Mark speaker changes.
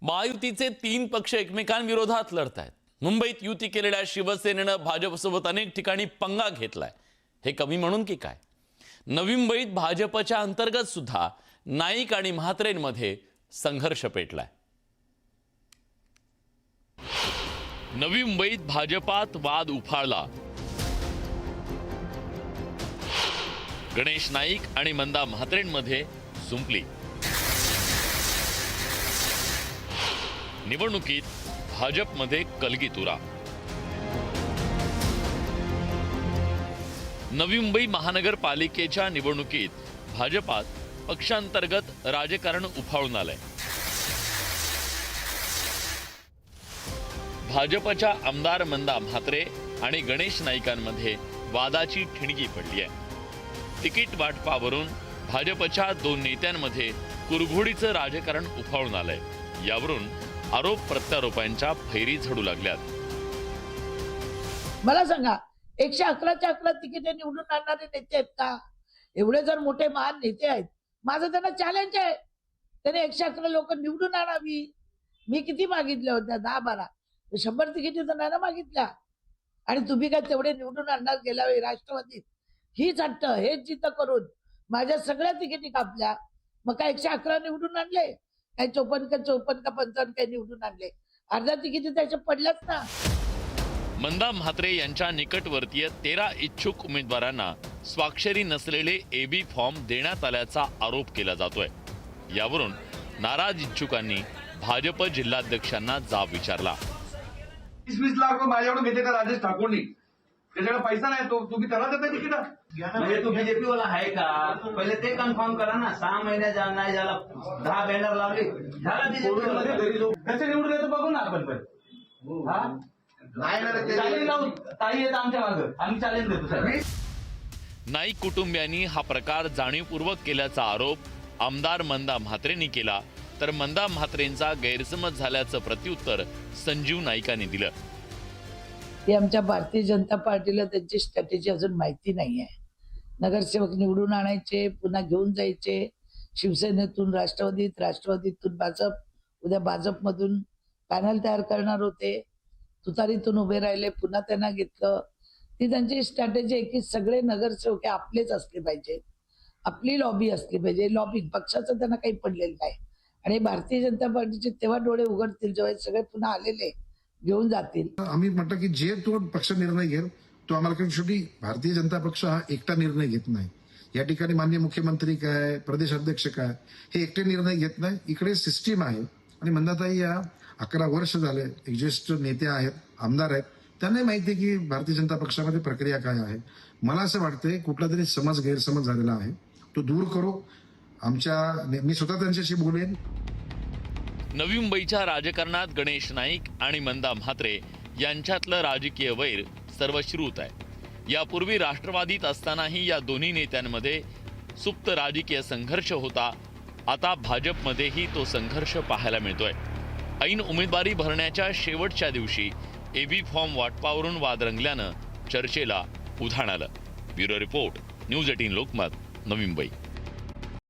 Speaker 1: महायुतीचे 3 पक्ष एकमेकांविरोधात लढतायत। मुंबईत युती केलेल्या शिवसेनेनं भाजपसोबत अनेक ठिकाणी पंगा घेतलाय। हे कमी म्हणून की काय? नवी मुंबईत भाजपच्या अंतर्गत सुद्धा नाईक आणि म्हात्रेंमध्ये संघर्ष पेटलाय। नवी मुंबईत भाजपात वाद उफाळला। गणेश नाईक आणि मंदा म्हात्रेंमध्ये जुंपली। निवडणुकीत भाजपमध्ये कलगीतुरा। नवी मुंबई महानगरपालिकेच्या निवडणुकीत भाजपात पक्षांतर्गत राजकारण उफाळून आलंय। भाजपच्या आमदार मंदा म्हात्रे आणि गणेश नाईकांमध्ये वादाची ठिणगी पडली आहे। तिकीट वाटपावरून भाजपच्या 2 नेत्यांमध्ये कुरघोडीचं राजकारण उफाळून आलंय। यावरून आरोप प्रत्यारोपांच्या फैरी झडू लागल्यात।
Speaker 2: मला सांगा, 111च्या 11 तिकीटे निवडून आणणारे नेते आहेत का? एवढे जर मोठे महान नेते आहेत, माझं त्यांना चॅलेंज आहे, त्याने 111 लोक निवडून आणावी। मी किती मागितल्या होत्या? 10-12 100 तिकीट तर नाही ना मागितल्या। आणि तुम्ही काय तेवढे निवडून आणणार? गेल्या वेळी राष्ट्रवादीत हीच हट्ट, हेच जिद्द करून माझ्या सगळ्या तिकिटी कापल्या। मग काय 111 निवडून आणले? काय 54 का 55 काय निवडून आणले? अर्ध्या तिकिटी त्याच्या पडल्याच ना।
Speaker 1: मंदा म्हात्रे यांच्या निकटवर्तीय 13 इच्छुक उमेदवारांना स्वाक्षरी नसलेले एबी फॉर्म देण्यात आल्याचा आरोप केला जातोय। यावरून नाराज इच्छुकांनी भाजप जिल्हाध्यक्षांना जाब विचारला।
Speaker 3: 20-20 लाख माझ्याकडून घेते का राजेश ठाकूरनी? त्याच्याकडे पैसा नाही, तो तुम्ही त्याला देता तिकीट?
Speaker 4: म्हणजे तो बीजेपी वाला आहे का? पहिले ते कन्फर्म करा ना। 6 महिने नाही झाला, 10 बॅनर लावले, झाला बीजेपी वाला।
Speaker 3: त्याचे निवडून येतो बघू ना आपण पण।
Speaker 4: चॅलेंज लावून ताई येत आमच्या मागं, आम्ही चॅलेंज देतो साहेब।
Speaker 1: नाईक कुटुंबियांनी हा प्रकार जाणीवपूर्वक केल्याचा आरोप आमदार मंदा म्हात्रेंनी केला, तर मंदा म्हात्रेंचा गैरसमज झाल्याचं प्रत्युत्तर संजीव नाईकांनी दिलं।
Speaker 2: की आमच्या भारतीय जनता पार्टीला त्यांची स्ट्रॅटेजी अजून माहिती नाही आहे। नगरसेवक निवडून आणायचे, पुन्हा घेऊन जायचे, शिवसेनेतून राष्ट्रवादीत, राष्ट्रवादीतून भाजप, उद्या भाजपमधून पॅनल तयार करणार होते, तुतारीतून उभे राहिले, पुन्हा त्यांना घेतलं। ती त्यांची स्ट्रॅटेजी आहे की सगळे नगरसेवक आपलेच असले पाहिजे, आपली लॉबी असली पाहिजे। लॉबी पक्षाचं त्यांना काही पडलेलं नाही। आणि भारतीय जनता पार्टीचे तेव्हा डोळे उघडतील जेव्हा सगळे पुन्हा आलेले घेऊन जातील।
Speaker 5: आम्ही म्हटलं की जे तो पक्ष निर्णय घेईल तो आम्हाला, कारण शेवटी भारतीय जनता पक्ष हा एकटा निर्णय घेत नाही। या ठिकाणी माननीय मुख्यमंत्री काय, प्रदेश अध्यक्ष काय, हे एकटे निर्णय घेत नाही। इकडे सिस्टीम आहे। आणि मंदाताई या 11 वर्ष झाले एक ज्येष्ठ नेते आहेत, आमदार आहेत, त्यांना माहिती आहे की भारतीय जनता पक्षामध्ये प्रक्रिया काय आहे। मला असं वाटतंय कुठला तरी गैरसमज झालेला आहे, तो दूर करू। मी स्वतः त्यांच्याशी बोलेन।
Speaker 1: नवी मुंबईच्या राजकारणात गणेश नाईक आणि मंदा म्हात्रे यांच्यातलं राजकीय वैर सर्वश्रुत आहे। यापूर्वी राष्ट्रवादीत असतानाही या दोन्ही नेत्यांमध्ये सुप्त राजकीय संघर्ष होता। आता भाजपमध्येही तो संघर्ष पाहायला मिळतोय। ऐन उमेदवारी भरण्याच्या शेवटच्या दिवशी एबी फॉर्म वाटपावरून वाद रंगल्यानं चर्चेला उधाण आलं। Bureau report, news 18 Lokmat, Navi Mumbai.